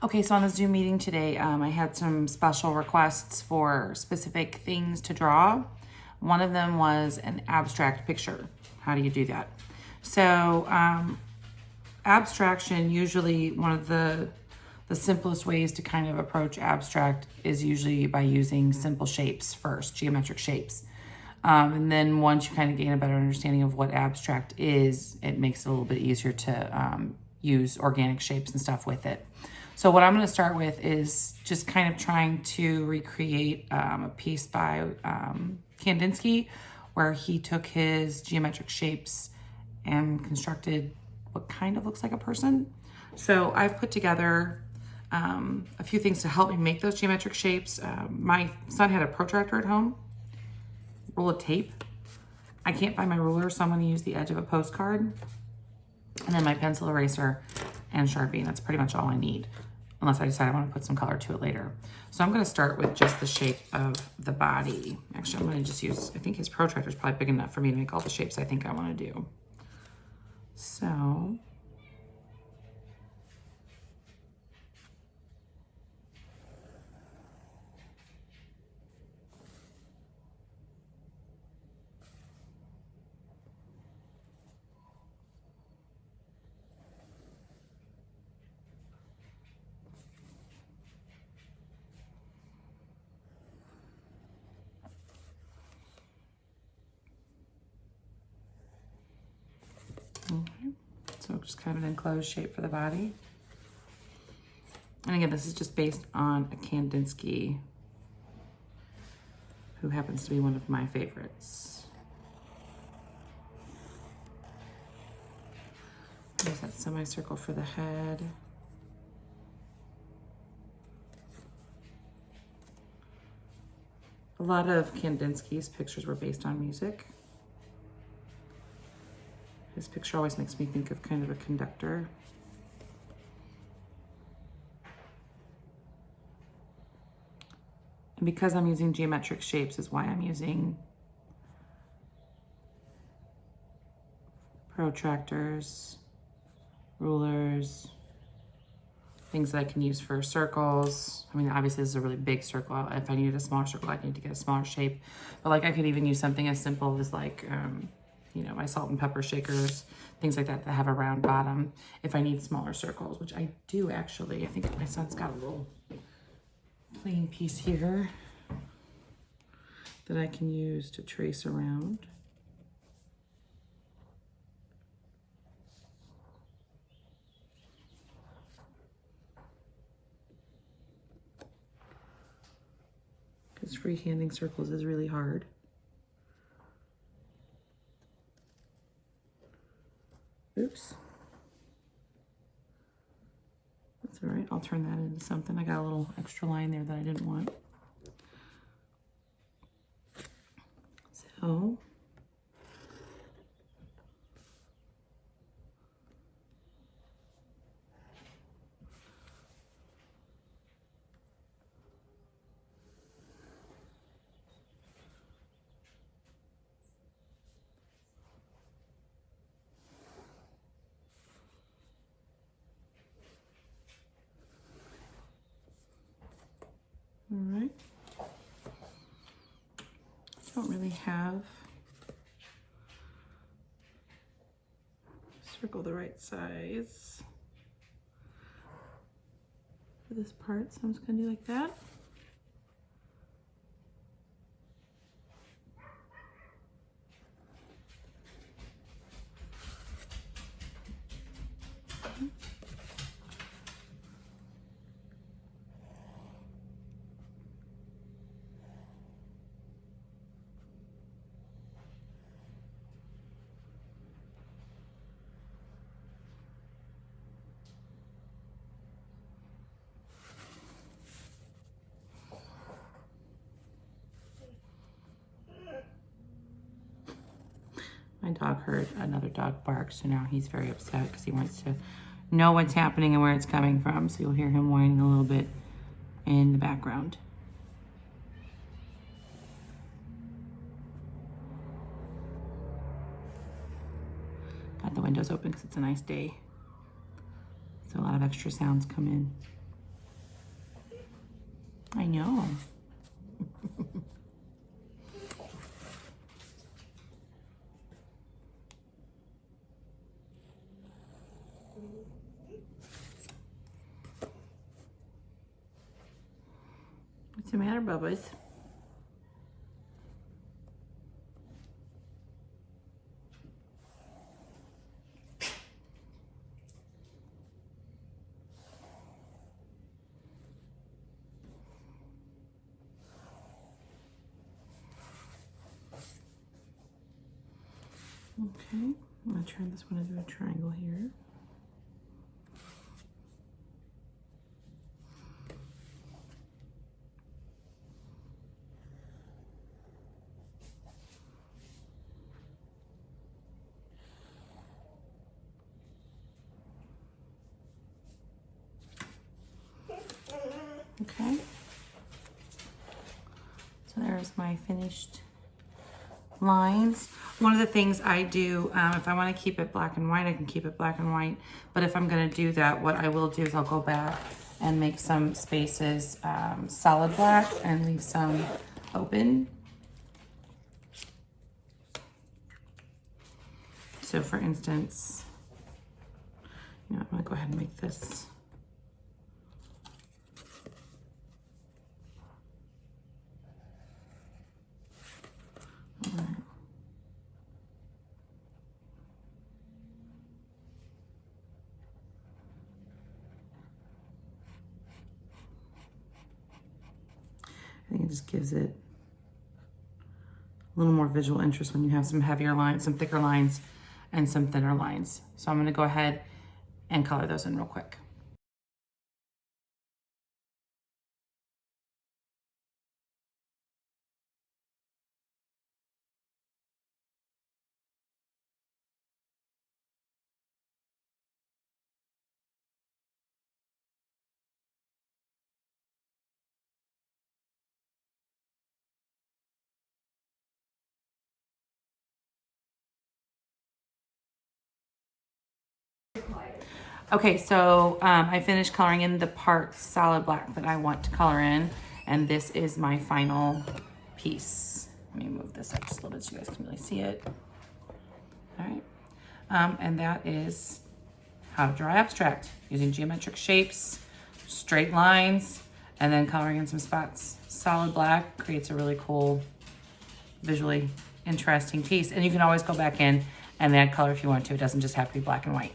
Okay, so on the Zoom meeting today, I had some special requests for specific things to draw. One of them was an abstract picture. How do you do that? So, abstraction, usually one of the simplest ways to kind of approach abstract is usually by using simple shapes first, geometric shapes. And then once you kind of gain a better understanding of what abstract is, it makes it a little bit easier to use organic shapes and stuff with it. So what I'm going to start with is just kind of trying to recreate a piece by Kandinsky, where he took his geometric shapes and constructed what kind of looks like a person. So I've put together a few things to help me make those geometric shapes. My son had a protractor at home, roll of tape. I can't find my ruler, so I'm going to use the edge of a postcard, and then my pencil eraser and Sharpie. That's pretty much all I need, unless I decide I want to put some color to it later. So I'm going to start with just the shape of the body. Actually, I'm going to just use, I think his protractor is probably big enough for me to make all the shapes I think I want to do. So just kind of an enclosed shape for the body. And again, this is just based on a Kandinsky, who happens to be one of my favorites. There's that semicircle for the head. A lot of Kandinsky's pictures were based on music. His picture always makes me think of kind of a conductor. And because I'm using geometric shapes is why I'm using protractors, rulers, things that I can use for circles. I mean, obviously this is a really big circle. If I needed a smaller circle, I'd need to get a smaller shape. But like I could even use something as simple as like, you know, my salt and pepper shakers, things like that that have a round bottom. If I need smaller circles, which I do actually. I think my son's got a little plain piece here that I can use to trace around. Because freehanding circles is really hard. Oops. That's all right. I'll turn that into something. I got a little extra line there that I didn't want. So all right. I don't really have circle the right size for this part, so I'm just gonna do like that. My dog heard another dog bark, so now he's very upset because he wants to know what's happening and where it's coming from. So you'll hear him whining a little bit in the background. Got the windows open because it's a nice day. So a lot of extra sounds come in. I know. What's the matter, Bubba's? Okay, I'm gonna turn this one into a triangle here. Okay, so there's my finished lines. One of the things I do, if I want to keep it black and white, I can keep it black and white. But if I'm going to do that, what I will do is I'll go back and make some spaces solid black and leave some open. So for instance, you know, I'm going to go ahead and make this all right. I think it just gives it a little more visual interest when you have some heavier lines, some thicker lines, and some thinner lines. So I'm gonna go ahead and color those in real quick. Okay, so I finished coloring in the part solid black that I want to color in, and this is my final piece. Let me move this up just a little bit so you guys can really see it. All right, and that is how to draw abstract using geometric shapes, straight lines, and then coloring in some spots. Solid black creates a really cool, visually interesting piece, and you can always go back in and add color if you want to. It doesn't just have to be black and white.